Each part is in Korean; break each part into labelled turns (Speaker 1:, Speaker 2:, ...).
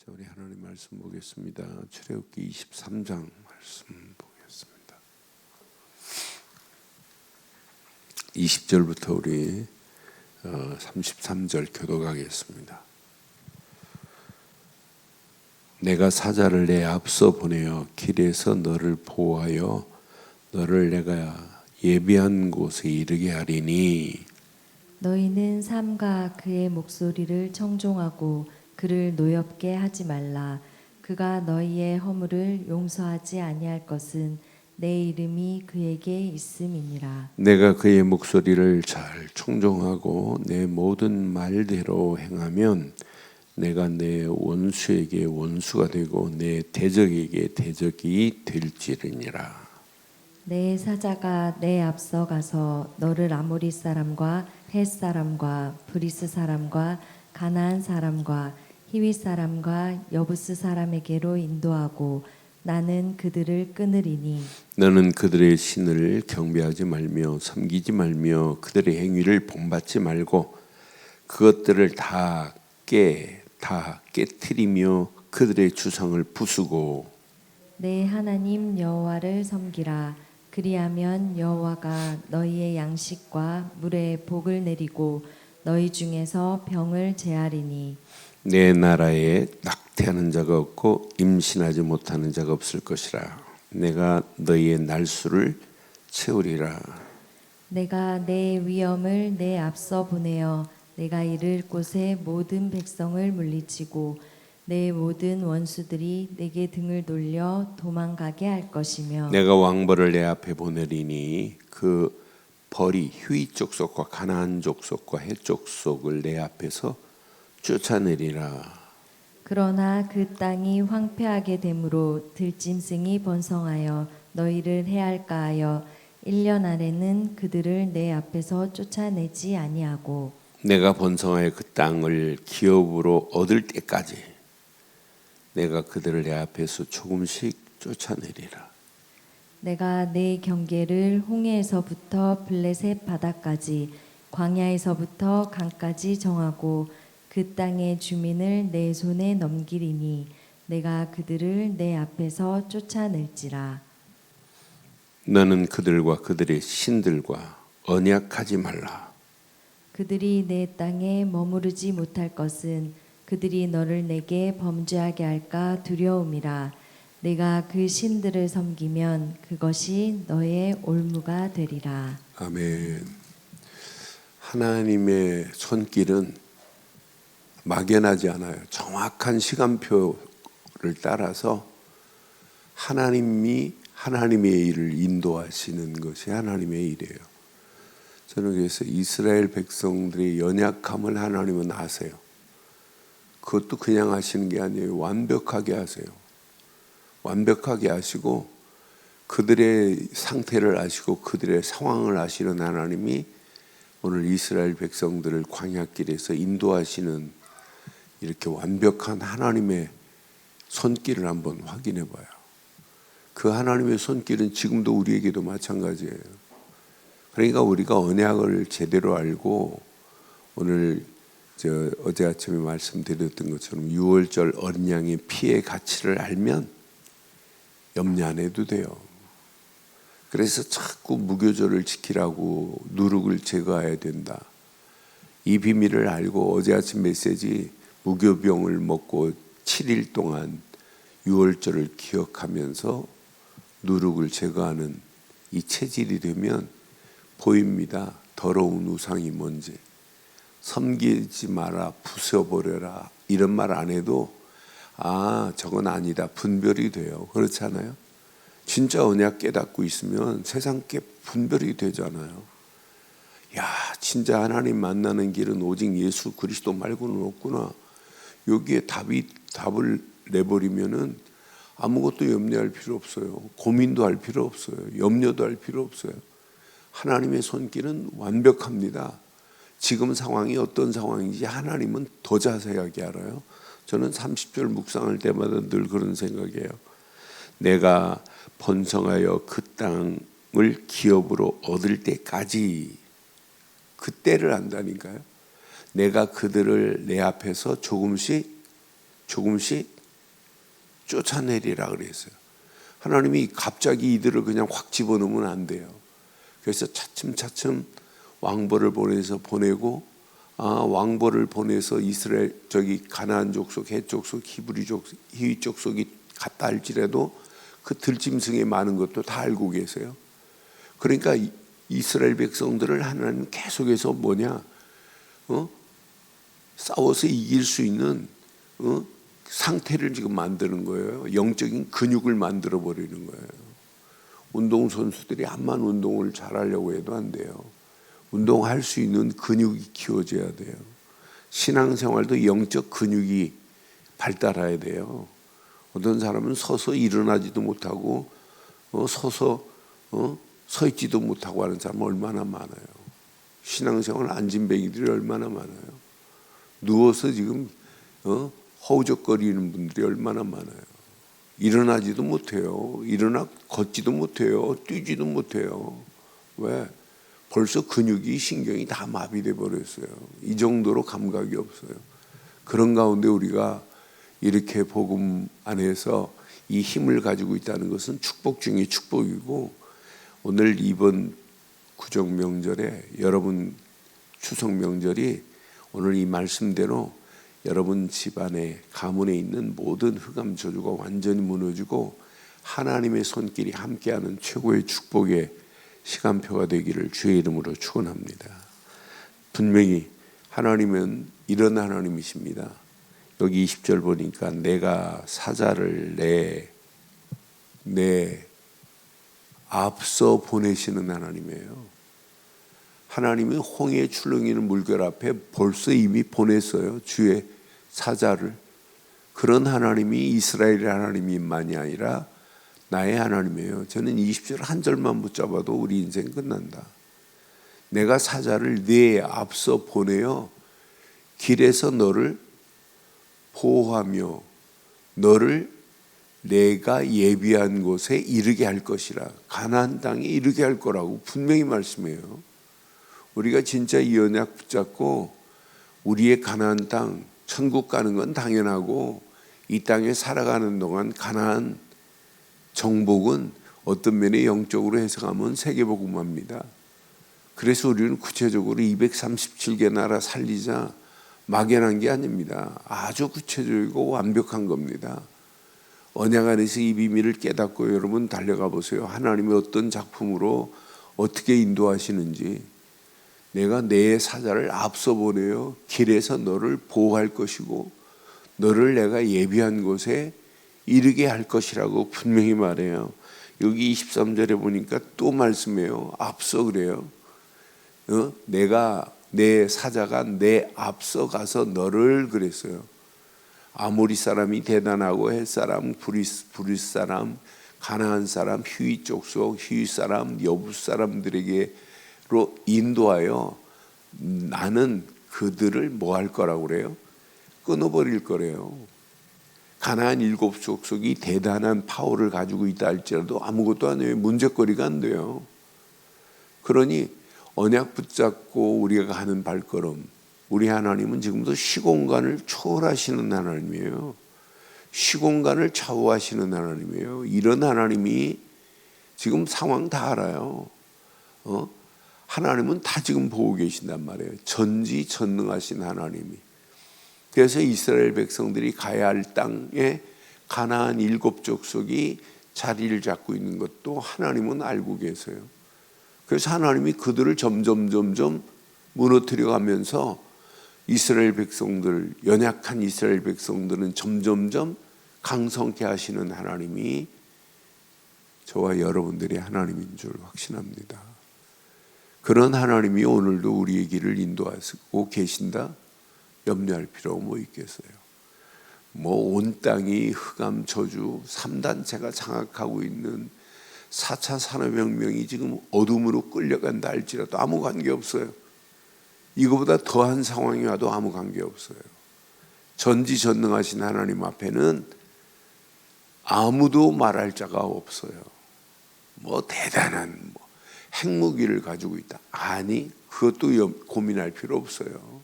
Speaker 1: 자, 우리 하나님 말씀 보겠습니다. 출애굽기 23장 말씀 보겠습니다. 20절부터 우리 33절 교독하겠습니다. 내가 사자를 내 앞서 보내어 길에서 너를 보호하여 너를 내가 예비한 곳에 이르게 하리니
Speaker 2: 너희는 삼가 그의 목소리를 청종하고 그를 노엽게 하지 말라. 그가 너희의 허물을 용서하지 아니할 것은 내 이름이 그에게 있음이니라.
Speaker 1: 내가 그의 목소리를 잘 청종하고 내 모든 말대로 행하면 내가 내 원수에게 원수가 되고 내 대적에게 대적이 될지니라.
Speaker 2: 내 사자가 내 앞서 가서 너를 아모리 사람과 헷 사람과 브리스 사람과 가나안 사람과 히위 사람과 여부스 사람에게로 인도하고 나는 그들을 끊으리니
Speaker 1: 너는 그들의 신을 경배하지 말며 섬기지 말며 그들의 행위를 본받지 말고 그것들을 다 깨트리며 그들의 주상을 부수고
Speaker 2: 내 하나님 여호와를 섬기라. 그리하면 여호와가 너희의 양식과 물에 복을 내리고 너희 중에서 병을 제하리니
Speaker 1: 내 나라에 낙태하는 자가 없고 임신하지 못하는 자가 없을 것이라. 내가 너희의 날수를 채우리라.
Speaker 2: 내가 내 위엄을 내 앞서 보내어 내가 이를 곳에 모든 백성을 물리치고 내 모든 원수들이 내게 등을 돌려 도망가게 할 것이며
Speaker 1: 내가 왕벌을 내 앞에 보내리니 그 벌이 휴이 족속과 가나안 족속과 헷 족속을 내 앞에서 쫓아내리라.
Speaker 2: 그러나 그 땅이 황폐하게 되므로 들짐승이 번성하여 너희를 해할까 하여 1년 안에는 그들을 내 앞에서 쫓아내지 아니하고
Speaker 1: 내가 번성하여 그 땅을 기업으로 얻을 때까지 내가 그들을 내 앞에서 조금씩 쫓아내리라.
Speaker 2: 내가 내 경계를 홍해에서부터 블레셋 바다까지 광야에서부터 강까지 정하고 그 땅의 주민을 내 손에 넘기리니 내가 그들을 내 앞에서 쫓아낼지라.
Speaker 1: 너는 그들과 그들의 신들과 언약하지 말라.
Speaker 2: 그들이 내 땅에 머무르지 못할 것은 그들이 너를 내게 범죄하게 할까 두려움이라. 내가 그 신들을 섬기면 그것이 너의 올무가 되리라.
Speaker 1: 아멘. 하나님의 손길은 막연하지 않아요. 정확한 시간표를 따라서 하나님이 하나님의 일을 인도하시는 것이 하나님의 일이에요. 저는 그래서 이스라엘 백성들의 연약함을 하나님은 아세요. 그것도 그냥 하시는 게 아니에요. 완벽하게 하세요. 완벽하게 하시고 그들의 상태를 아시고 그들의 상황을 아시는 하나님이 오늘 이스라엘 백성들을 광야길에서 인도하시는 이렇게 완벽한 하나님의 손길을 한번 확인해 봐요. 그 하나님의 손길은 지금도 우리에게도 마찬가지예요. 그러니까 우리가 언약을 제대로 알고 오늘 어제 아침에 말씀드렸던 것처럼 6월절 어린 양의 피의 가치를 알면 염려 안 해도 돼요. 그래서 자꾸 무교절을 지키라고 누룩을 제거해야 된다. 이 비밀을 알고 어제 아침 메시지 무교병을 먹고 7일 동안 6월절을 기억하면서 누룩을 제거하는 이 체질이 되면 보입니다. 더러운 우상이 뭔지. 섬기지 마라, 부숴버려라 이런 말 안 해도 아 저건 아니다 분별이 돼요. 그렇잖아요. 진짜 언약 깨닫고 있으면 세상 게 분별이 되잖아요. 야 진짜 하나님 만나는 길은 오직 예수 그리스도 말고는 없구나. 여기에 답을 내버리면은 아무것도 염려할 필요 없어요. 고민도 할 필요 없어요. 염려도 할 필요 없어요. 하나님의 손길은 완벽합니다. 지금 상황이 어떤 상황인지 하나님은 더 자세하게 알아요. 저는 30절 묵상할 때마다 늘 그런 생각이에요. 내가 번성하여 그 땅을 기업으로 얻을 때까지 그때를 안다니까요. 내가 그들을 내 앞에서 조금씩 쫓아내리라 그랬어요. 하나님이 갑자기 이들을 그냥 확 집어넣으면 안 돼요. 그래서 차츰차츰 왕벌을 보내고 왕벌을 보내서 이스라엘 가나안 족속, 헷 족속, 히브리 족속, 히위 족속이 갔다 할지라도 그 들짐승에 많은 것도 다 알고 계세요. 그러니까 이스라엘 백성들을 하나님 계속해서 싸워서 이길 수 있는 상태를 지금 만드는 거예요. 영적인 근육을 만들어 버리는 거예요. 운동선수들이 암만 운동을 잘하려고 해도 안 돼요. 운동할 수 있는 근육이 키워져야 돼요. 신앙생활도 영적 근육이 발달해야 돼요. 어떤 사람은 서서 일어나지도 못하고 서서 서 있지도 못하고 하는 사람 얼마나 많아요. 신앙생활 앉은뱅이들이 얼마나 많아요. 누워서 지금 허우적거리는 분들이 얼마나 많아요. 일어나지도 못해요. 걷지도 못해요. 뛰지도 못해요. 왜? 벌써 근육이 신경이 다 마비돼 버렸어요. 이 정도로 감각이 없어요. 그런 가운데 우리가 이렇게 복음 안에서 이 힘을 가지고 있다는 것은 축복 중에 축복이고, 오늘 이번 구정 명절에 여러분 추석 명절이 오늘 이 말씀대로 여러분 집안에 가문에 있는 모든 흑암 저주가 완전히 무너지고 하나님의 손길이 함께하는 최고의 축복의 시간표가 되기를 주의 이름으로 축원합니다. 분명히 하나님은 이런 하나님이십니다. 여기 20절 보니까 내가 사자를 내 앞서 보내시는 하나님이에요. 하나님이 홍해 출렁이는 물결 앞에 벌써 이미 보냈어요. 주의 사자를. 그런 하나님이 이스라엘의 하나님만이 아니라 나의 하나님이에요. 저는 20절 한 절만 붙잡아도 우리 인생 끝난다. 내가 사자를 네 앞서 보내어 길에서 너를 보호하며 너를 내가 예비한 곳에 이르게 할 것이라. 가나안 땅에 이르게 할 거라고 분명히 말씀해요. 우리가 진짜 이 언약 붙잡고 우리의 가나안 땅, 천국 가는 건 당연하고, 이 땅에 살아가는 동안 가나안 정복은 어떤 면에 영적으로 해석하면 세계복음화입니다. 그래서 우리는 구체적으로 237개 나라 살리자 막연한 게 아닙니다. 아주 구체적이고 완벽한 겁니다. 언약 안에서 이 비밀을 깨닫고 여러분 달려가 보세요. 하나님이 어떤 작품으로 어떻게 인도하시는지. 내가 내 사자를 앞서 보내어 길에서 너를 보호할 것이고 너를 내가 예비한 곳에 이르게 할 것이라고 분명히 말해요. 여기 23절에 보니까 또 말씀해요. 앞서 그래요. 내가 내 사자가 내 앞서 가서 너를 그랬어요. 아모리 사람이 대단하고 헷 사람, 브릿 사람, 가나안 사람, 히위 족속, 히위 사람, 여부 사람들에게로 인도하여 나는 그들을 뭐 할 거라고 그래요? 끊어버릴 거래요. 가나안 7족속이 대단한 파워를 가지고 있다 할지라도 아무것도 아니에요. 문제거리가 안 돼요. 그러니 언약 붙잡고 우리가 가는 발걸음, 우리 하나님은 지금도 시공간을 초월하시는 하나님이에요. 시공간을 좌우하시는 하나님이에요. 이런 하나님이 지금 상황 다 알아요. 하나님은 다 지금 보고 계신단 말이에요. 전지전능하신 하나님이. 그래서 이스라엘 백성들이 가야 할 땅에 가나안 7족속이 자리를 잡고 있는 것도 하나님은 알고 계세요. 그래서 하나님이 그들을 점점 무너뜨려 가면서 이스라엘 백성들, 연약한 이스라엘 백성들은 점점점 강성케 하시는 하나님이 저와 여러분들의 하나님인 줄 확신합니다. 그런 하나님이 오늘도 우리의 길을 인도하고 계신다? 염려할 필요가 뭐 있겠어요. 온 땅이 흑암 저주 3단체가 장악하고 있는 4차 산업혁명이 지금 어둠으로 끌려간다 할지라도 아무 관계없어요. 이거보다 더한 상황이 와도 아무 관계없어요. 전지전능하신 하나님 앞에는 아무도 말할 자가 없어요. 대단한 핵무기를 가지고 있다. 아니, 그것도 고민할 필요 없어요.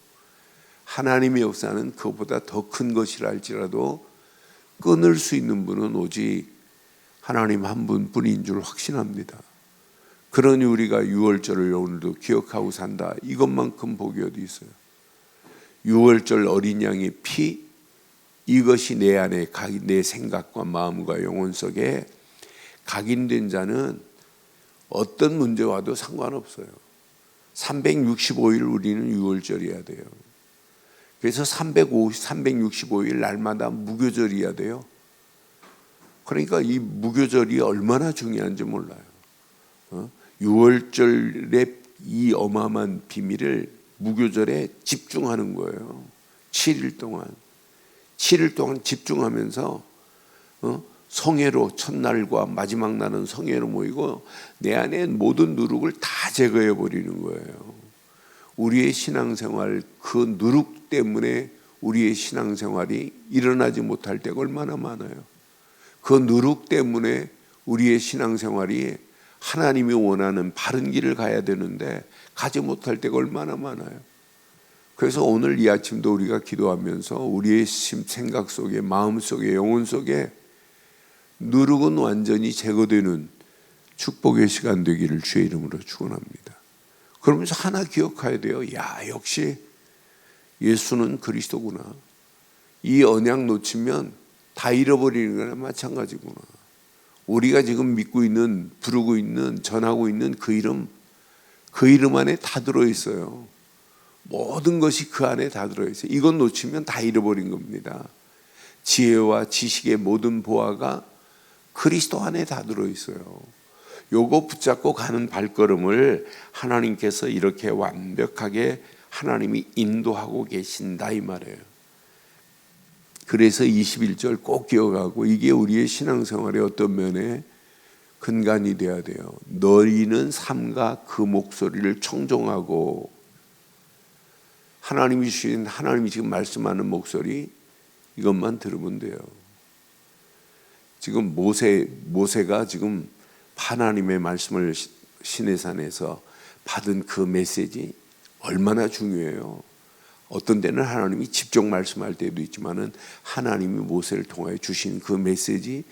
Speaker 1: 하나님의 역사는 그것보다 더 큰 것이라 할지라도 끊을 수 있는 분은 오직 하나님 한 분뿐인 줄 확신합니다. 그러니 우리가 유월절을 오늘도 기억하고 산다. 이것만큼 복이 어디 있어요? 유월절 어린 양의 피, 이것이 내 안에 내 생각과 마음과 영혼 속에 각인된 자는 어떤 문제 와도 상관없어요. 365일 우리는 유월절이어야 돼요. 그래서 365일 날마다 무교절이어야 돼요. 그러니까 이 무교절이 얼마나 중요한지 몰라요. 유월절의 이 어마어마한 비밀을 무교절에 집중하는 거예요. 7일 동안 집중하면서 성회로 첫날과 마지막 날은 성회로 모이고 내 안에 모든 누룩을 다 제거해 버리는 거예요. 우리의 신앙생활, 그 누룩 때문에 우리의 신앙생활이 일어나지 못할 때가 얼마나 많아요. 그 누룩 때문에 우리의 신앙생활이 하나님이 원하는 바른 길을 가야 되는데 가지 못할 때가 얼마나 많아요. 그래서 오늘 이 아침도 우리가 기도하면서 우리의 생각 속에, 마음 속에, 영혼 속에 누룩은 완전히 제거되는 축복의 시간 되기를 주의 이름으로 축원합니다. 그러면서 하나 기억해야 돼요. 야, 역시 예수는 그리스도구나. 이 언약 놓치면 다 잃어버리는 거나 마찬가지구나. 우리가 지금 믿고 있는, 부르고 있는, 전하고 있는 그 이름 안에 다 들어있어요. 모든 것이 그 안에 다 들어있어요. 이건 놓치면 다 잃어버린 겁니다. 지혜와 지식의 모든 보화가 그리스도 안에 다 들어있어요. 요거 붙잡고 가는 발걸음을 하나님께서 이렇게 완벽하게 하나님이 인도하고 계신다 이 말이에요. 그래서 21절 꼭 기억하고 이게 우리의 신앙생활의 어떤 면에 근간이 되어야 돼요. 너희는 삼가 그 목소리를 청종하고, 하나님이 주신, 하나님이 지금 말씀하는 목소리 이것만 들으면 돼요. 지금 모세가 지금 하나님의 말씀을 시내산에서 받은 그 메시지 얼마나 중요해요. 어떤 때는 하나님이 직접 말씀할 때도 있지만은 하나님이 모세를 통하여 주신 그 메시지가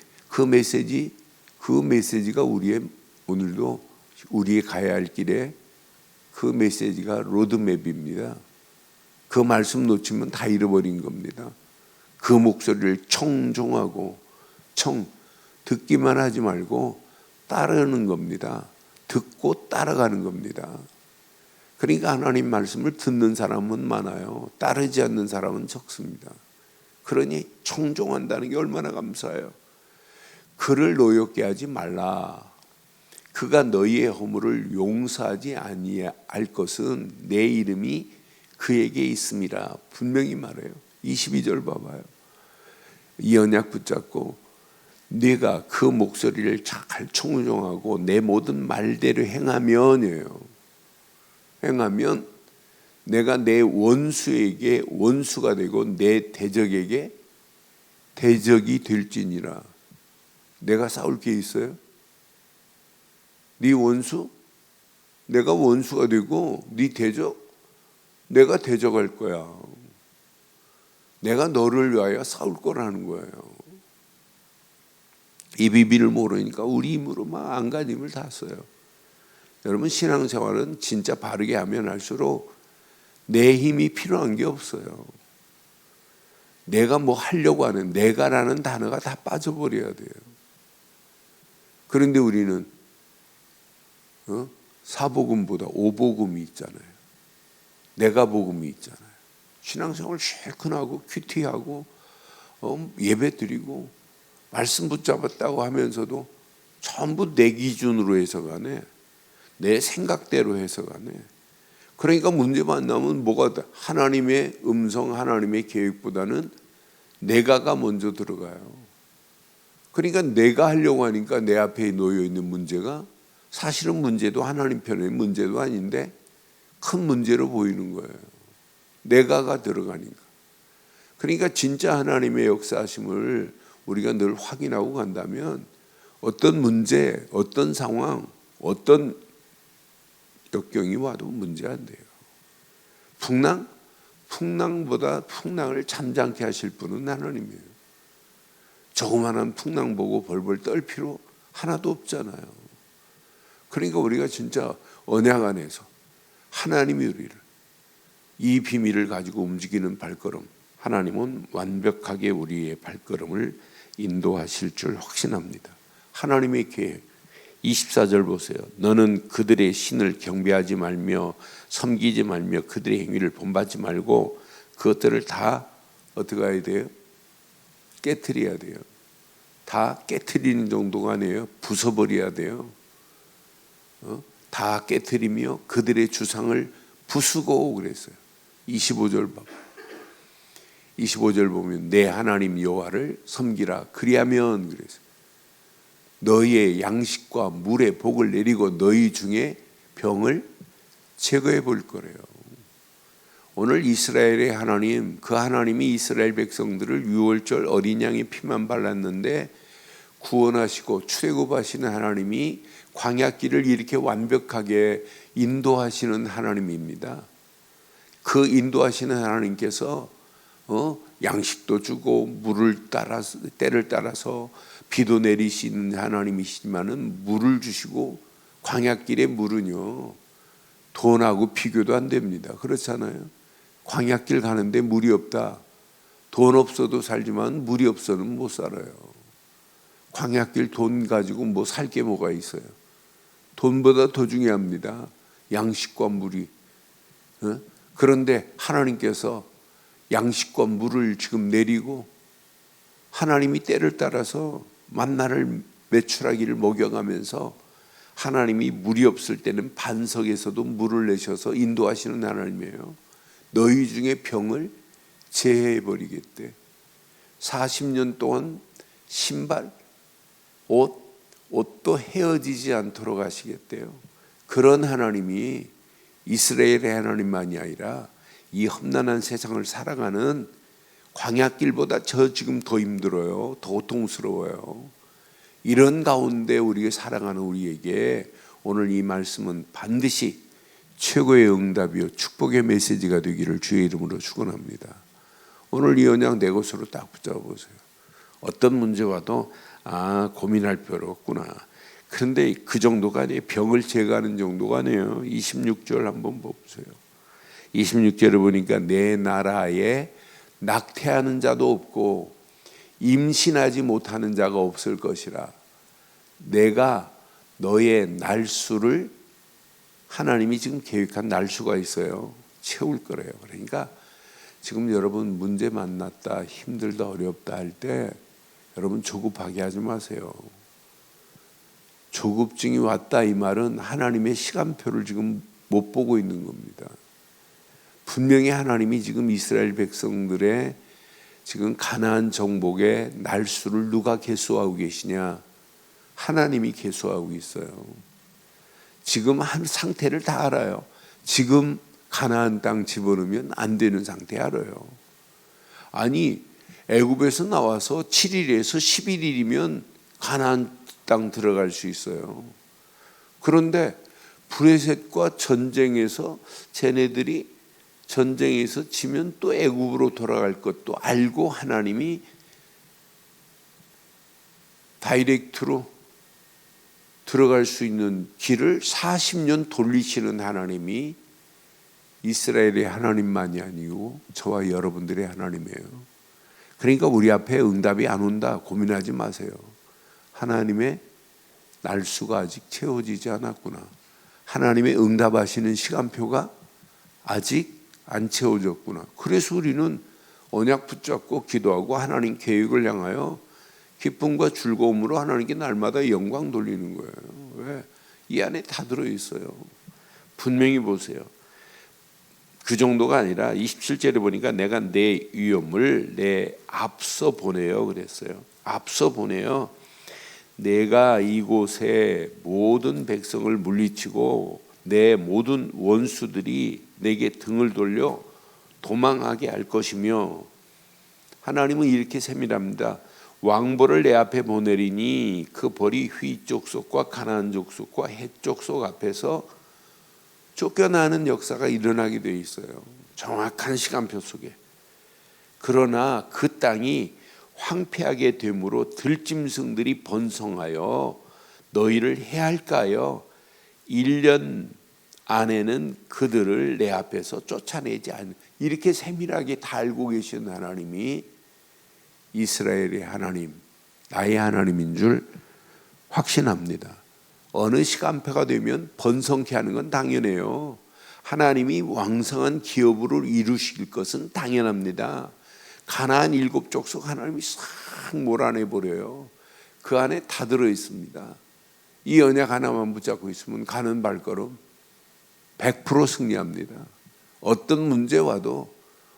Speaker 1: 우리의 오늘도 우리의 가야 할 길에 그 메시지가 로드맵입니다. 그 말씀 놓치면 다 잃어버린 겁니다. 그 목소리를 청종하고 듣기만 하지 말고 따르는 겁니다. 듣고 따라가는 겁니다. 그러니까 하나님 말씀을 듣는 사람은 많아요. 따르지 않는 사람은 적습니다. 그러니 청종한다는 게 얼마나 감사해요. 그를 노엽게 하지 말라. 그가 너희의 허물을 용서하지 아니할 것은 내 이름이 그에게 있음이라 분명히 말해요. 22절 봐봐요. 이 언약 붙잡고 네가 그 목소리를 잘 청종하고 내 모든 말대로 행하면 내가 내 원수에게 원수가 되고 내 대적에게 대적이 될지니라. 내가 싸울 게 있어요? 네 원수? 내가 원수가 되고 네 대적? 내가 대적할 거야. 내가 너를 위하여 싸울 거라는 거예요. 이 비밀을 모르니까 우리 힘으로 막 안간 힘을 다 써요. 여러분, 신앙생활은 진짜 바르게 하면 할수록 내 힘이 필요한 게 없어요. 내가 뭐 하려고 하는 내가라는 단어가 다 빠져버려야 돼요. 그런데 우리는 사복음보다 오복음이 있잖아요. 내가 복음이 있잖아요. 신앙생활 실컷하고 큐티하고 예배 드리고 말씀 붙잡았다고 하면서도 전부 내 기준으로 해석하네. 내 생각대로 해석하네. 그러니까 문제 만나면 뭐가 하나님의 음성, 하나님의 계획보다는 내가가 먼저 들어가요. 그러니까 내가 하려고 하니까 내 앞에 놓여 있는 문제가 사실은 문제도 하나님 편의 문제도 아닌데 큰 문제로 보이는 거예요. 내가가 들어가니까. 그러니까 진짜 하나님의 역사하심을 우리가 늘 확인하고 간다면 어떤 문제, 어떤 상황, 어떤 역경이 와도 문제 안 돼요. 풍랑보다 풍랑을 잠잠케 하실 분은 하나님이에요. 조그만한 풍랑 보고 벌벌 떨 필요 하나도 없잖아요. 그러니까 우리가 진짜 언약 안에서 하나님이 우리를 이 비밀을 가지고 움직이는 발걸음, 하나님은 완벽하게 우리의 발걸음을 인도하실 줄 확신합니다. 하나님의 계획 24절 보세요. 너는 그들의 신을 경배하지 말며 섬기지 말며 그들의 행위를 본받지 말고 그것들을 다 어떻게 해야 돼요? 깨트려야 돼요. 다 깨트리는 정도가 아니에요. 부숴버려야 돼요. 다 깨트리며 그들의 주상을 부수고 그랬어요. 25절 보면 내 하나님 여호와를 섬기라. 그리하면 그랬어요. 너희의 양식과 물의 복을 내리고 너희 중에 병을 제거해 볼 거래요. 오늘 이스라엘의 하나님, 그 하나님이 이스라엘 백성들을 유월절 어린 양의 피만 발랐는데 구원하시고 출애굽하시는 하나님이 광야길을 이렇게 완벽하게 인도하시는 하나님입니다. 그 인도하시는 하나님께서 양식도 주고 물을 따라서 때를 따라서 비도 내리시는 하나님이시지만은 물을 주시고 광야길의 물은요 돈하고 비교도 안 됩니다. 그렇잖아요. 광야길 가는데 물이 없다. 돈 없어도 살지만 물이 없어는 못 살아요. 광야길 돈 가지고 뭐 살 게 뭐가 있어요. 돈보다 더 중요합니다. 양식과 물이. 그런데 하나님께서 양식과 물을 지금 내리고 하나님이 때를 따라서 만나를 메추라기를 먹여가면서 하나님이 물이 없을 때는 반석에서도 물을 내셔서 인도하시는 하나님이에요. 너희 중에 병을 제해버리겠대. 40년 동안 신발, 옷도 헤어지지 않도록 하시겠대요. 그런 하나님이 이스라엘의 하나님만이 아니라 이 험난한 세상을 살아가는 광야길보다 지금 더 힘들어요. 더 고통스러워요. 이런 가운데 우리가 살아가는 우리에게 오늘 이 말씀은 반드시 최고의 응답이요 축복의 메시지가 되기를 주의 이름으로 축원합니다. 오늘 이 언약 내 것으로 딱 붙잡아 보세요. 어떤 문제 와도 고민할 필요 없구나. 그런데 그 정도가 아니에요. 병을 제거하는 정도가 아니에요. 26절 한번 보세요. 26절을 보니까 내 나라에 낙태하는 자도 없고 임신하지 못하는 자가 없을 것이라. 내가 너의 날수를 하나님이 지금 계획한 날수가 있어요. 채울 거래요. 그러니까 지금 여러분 문제 만났다, 힘들다, 어렵다 할 때 여러분 조급하게 하지 마세요. 조급증이 왔다 이 말은 하나님의 시간표를 지금 못 보고 있는 겁니다. 분명히 하나님이 지금 이스라엘 백성들의 지금 가나안 정복의 날수를 누가 계수하고 계시냐? 하나님이 계수하고 있어요. 지금 한 상태를 다 알아요. 지금 가나안 땅 집어넣으면 안 되는 상태 알아요. 아니 애굽에서 나와서 7일에서 11일이면 가나안 땅 들어갈 수 있어요. 그런데 브레셋과 전쟁에서 쟤네들이 전쟁에서 지면 또 애굽으로 돌아갈 것도 알고 하나님이 다이렉트로 들어갈 수 있는 길을 40년 돌리시는 하나님이 이스라엘의 하나님만이 아니고 저와 여러분들의 하나님이에요. 그러니까 우리 앞에 응답이 안 온다 고민하지 마세요. 하나님의 날수가 아직 채워지지 않았구나. 하나님의 응답하시는 시간표가 아직 안 채워졌구나. 그래서 우리는 언약 붙잡고 기도하고 하나님 계획을 향하여 기쁨과 즐거움으로 하나님께 날마다 영광 돌리는 거예요. 왜? 이 안에 다 들어있어요. 분명히 보세요. 그 정도가 아니라 27절에 보니까 내가 내 위엄을 내 앞서 보내요 그랬어요. 앞서 보내요. 내가 이곳에 모든 백성을 물리치고 내 모든 원수들이 내게 등을 돌려 도망하게 할 것이며 하나님은 이렇게 세밀합니다. 왕벌을 내 앞에 보내리니 그 벌이 휘 족속과 가나안 족속과 헷 족속 앞에서 쫓겨나는 역사가 일어나게 되어 있어요. 정확한 시간표 속에. 그러나 그 땅이 황폐하게 되므로 들짐승들이 번성하여 너희를 해할까요? 1년 안에는 그들을 내 앞에서 쫓아내지 않는, 이렇게 세밀하게 다 알고 계신 하나님이 이스라엘의 하나님, 나의 하나님인 줄 확신합니다. 어느 시간표가 되면 번성케 하는 건 당연해요. 하나님이 왕성한 기업으로 이루실 것은 당연합니다. 가나안 7족속 하나님이 싹 몰아내버려요. 그 안에 다 들어있습니다. 이 언약 하나만 붙잡고 있으면 가는 발걸음 100% 승리합니다. 어떤 문제 와도,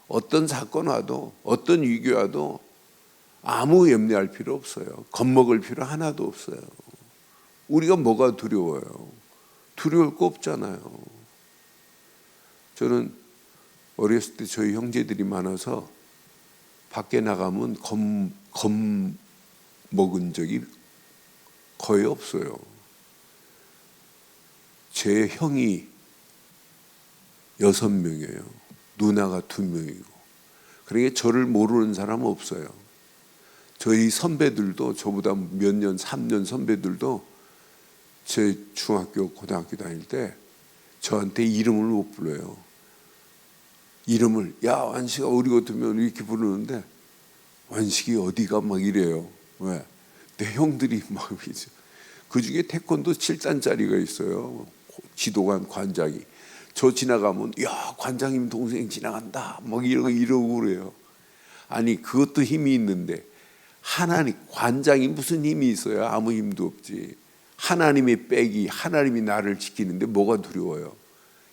Speaker 1: 어떤 사건 와도, 어떤 위기 와도 아무 염려할 필요 없어요. 겁먹을 필요 하나도 없어요. 우리가 뭐가 두려워요? 두려울 거 없잖아요. 저는 어렸을 때 저희 형제들이 많아서 밖에 나가면 겁먹은 적이 거의 없어요. 제 형이 6명이에요. 누나가 2명이고. 그러니까 저를 모르는 사람은 없어요. 저희 선배들도, 저보다 몇 년, 3년 선배들도 제 중학교, 고등학교 다닐 때 저한테 이름을 못 불러요. 이름을, 야, 완식아, 우리 같으면 이렇게 부르는데, 완식이 어디가 막 이래요. 왜? 내 형들이 막, 그 중에 태권도 7단짜리가 있어요. 지도관 관장이. 저 지나가면, 야, 관장님 동생 지나간다. 막 이러고 그래요. 아니, 그것도 힘이 있는데, 하나님, 관장이 무슨 힘이 있어요? 아무 힘도 없지. 하나님의 백이, 하나님이 나를 지키는데 뭐가 두려워요?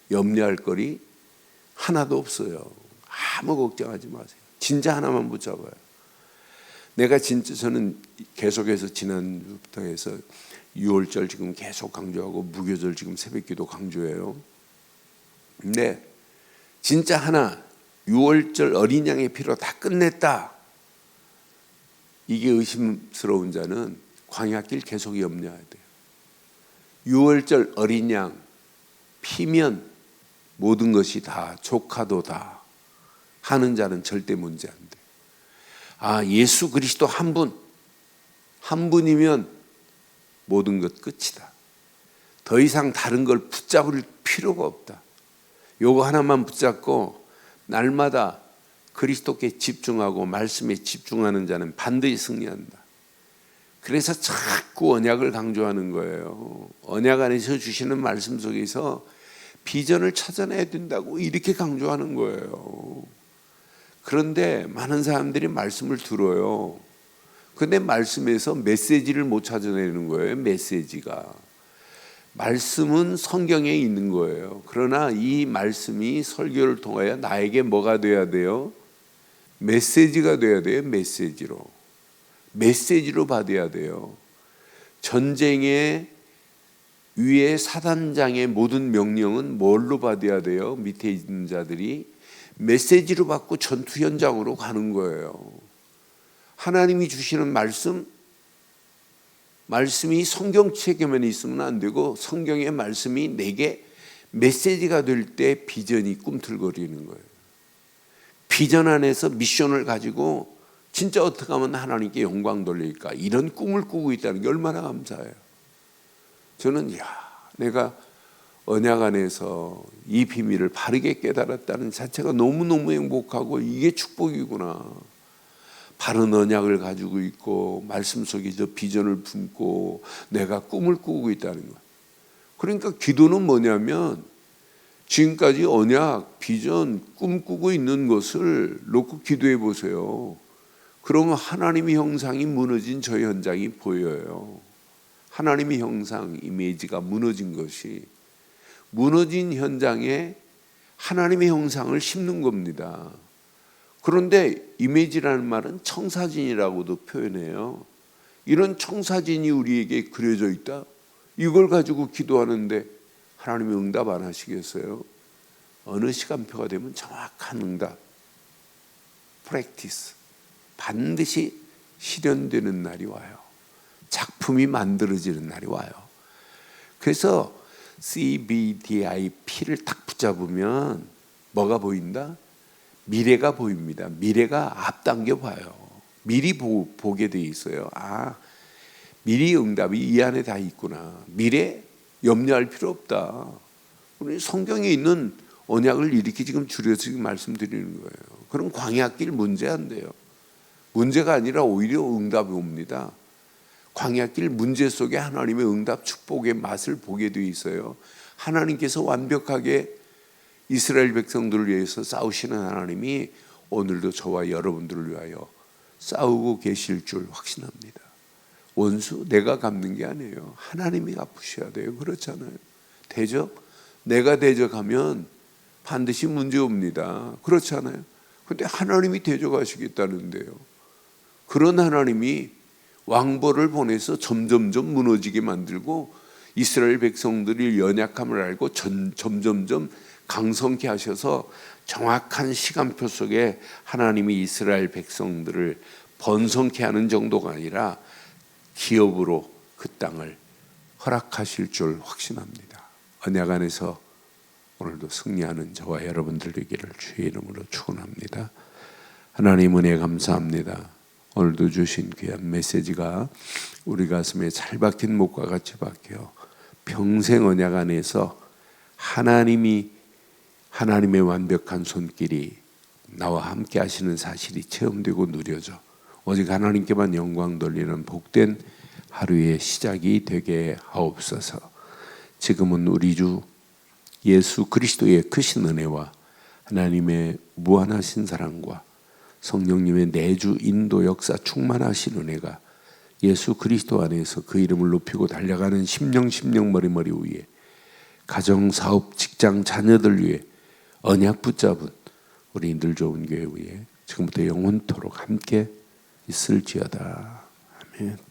Speaker 1: 염려할 거리 하나도 없어요. 아무 걱정하지 마세요. 진짜 하나만 붙잡아요. 내가 진짜, 저는 계속해서 지난주부터 해서 6월절 지금 계속 강조하고 무교절 지금 새벽기도 강조해요. 근데 진짜 하나, 6월절 어린 양의 피로 다 끝냈다. 이게 의심스러운 자는 광야길 계속 염려해야 돼요. 6월절 어린 양 피면 모든 것이 다, 조카도 다 하는 자는 절대 문제 안 돼. 아, 예수 그리스도 한 분이면 모든 것 끝이다. 더 이상 다른 걸 붙잡을 필요가 없다. 요거 하나만 붙잡고 날마다 그리스도께 집중하고 말씀에 집중하는 자는 반드시 승리한다. 그래서 자꾸 언약을 강조하는 거예요. 언약 안에서 주시는 말씀 속에서 비전을 찾아내야 된다고 이렇게 강조하는 거예요. 그런데 많은 사람들이 말씀을 들어요. 근데 말씀에서 메시지를 못 찾아내는 거예요. 메시지가. 말씀은 성경에 있는 거예요. 그러나 이 말씀이 설교를 통하여 나에게 뭐가 돼야 돼요? 메시지가 돼야 돼요. 메시지로 받아야 돼요. 전쟁의 위에 사단장의 모든 명령은 뭘로 받아야 돼요? 밑에 있는 자들이 메시지로 받고 전투 현장으로 가는 거예요. 하나님이 주시는 말씀이 성경책에만 있으면 안 되고 성경의 말씀이 내게 메시지가 될 때 비전이 꿈틀거리는 거예요. 비전 안에서 미션을 가지고 진짜 어떻게 하면 하나님께 영광 돌릴까, 이런 꿈을 꾸고 있다는 게 얼마나 감사해요. 저는 내가 언약 안에서 이 비밀을 바르게 깨달았다는 자체가 너무너무 행복하고 이게 축복이구나. 바른 언약을 가지고 있고 말씀 속에 저 비전을 품고 내가 꿈을 꾸고 있다는 거예요. 그러니까 기도는 뭐냐면 지금까지 언약, 비전, 꿈꾸고 있는 것을 놓고 기도해 보세요. 그러면 하나님의 형상이 무너진 저 현장이 보여요. 하나님의 형상, 이미지가 무너진 것이, 무너진 현장에 하나님의 형상을 심는 겁니다. 그런데 이미지라는 말은 청사진이라고도 표현해요. 이런 청사진이 우리에게 그려져 있다? 이걸 가지고 기도하는데 하나님이 응답 안 하시겠어요? 어느 시간표가 되면 정확한 응답, 프랙티스, 반드시 실현되는 날이 와요. 작품이 만들어지는 날이 와요. 그래서 CBDIP를 딱 붙잡으면 뭐가 보인다? 미래가 보입니다. 미래가 앞당겨 봐요. 미리 보게 돼 있어요. 아, 미리 응답이 이 안에 다 있구나. 미래 염려할 필요 없다. 우리 성경에 있는 언약을 이렇게 지금 줄여서 말씀드리는 거예요. 그럼 광야길 문제 안 돼요. 문제가 아니라 오히려 응답이 옵니다. 광야길 문제 속에 하나님의 응답 축복의 맛을 보게 돼 있어요. 하나님께서 완벽하게 이스라엘 백성들을 위해서 싸우시는 하나님이 오늘도 저와 여러분들을 위하여 싸우고 계실 줄 확신합니다. 원수 내가 갚는 게 아니에요. 하나님이 갚으셔야 돼요. 그렇잖아요. 대적 내가 대적하면 반드시 문제 옵니다. 그렇잖아요. 근데 하나님이 대적하시겠다는데요. 그런 하나님이 왕벌을 보내서 점점점 무너지게 만들고 이스라엘 백성들이 연약함을 알고 점점점 강성케 하셔서 정확한 시간표 속에 하나님이 이스라엘 백성들을 번성케 하는 정도가 아니라 기업으로 그 땅을 허락하실 줄 확신합니다. 언약 안에서 오늘도 승리하는 저와 여러분들 되기를 주의 이름으로 축원합니다. 하나님 은혜 감사합니다. 오늘도 주신 귀한 메시지가 우리 가슴에 잘 박힌 목과 같이 박혀 평생 언약 안에서 하나님의 완벽한 손길이 나와 함께 하시는 사실이 체험되고 누려져 오직 하나님께만 영광 돌리는 복된 하루의 시작이 되게 하옵소서. 지금은 우리 주 예수 그리스도의 크신 은혜와 하나님의 무한하신 사랑과 성령님의 내주 인도 역사 충만하신 은혜가 예수 그리스도 안에서 그 이름을 높이고 달려가는 심령 머리 위에 가정, 사업, 직장, 자녀들 위해 언약 붙잡은 우리 늘 좋은 교회 위에 지금부터 영원토록 함께 있을지어다. 아멘.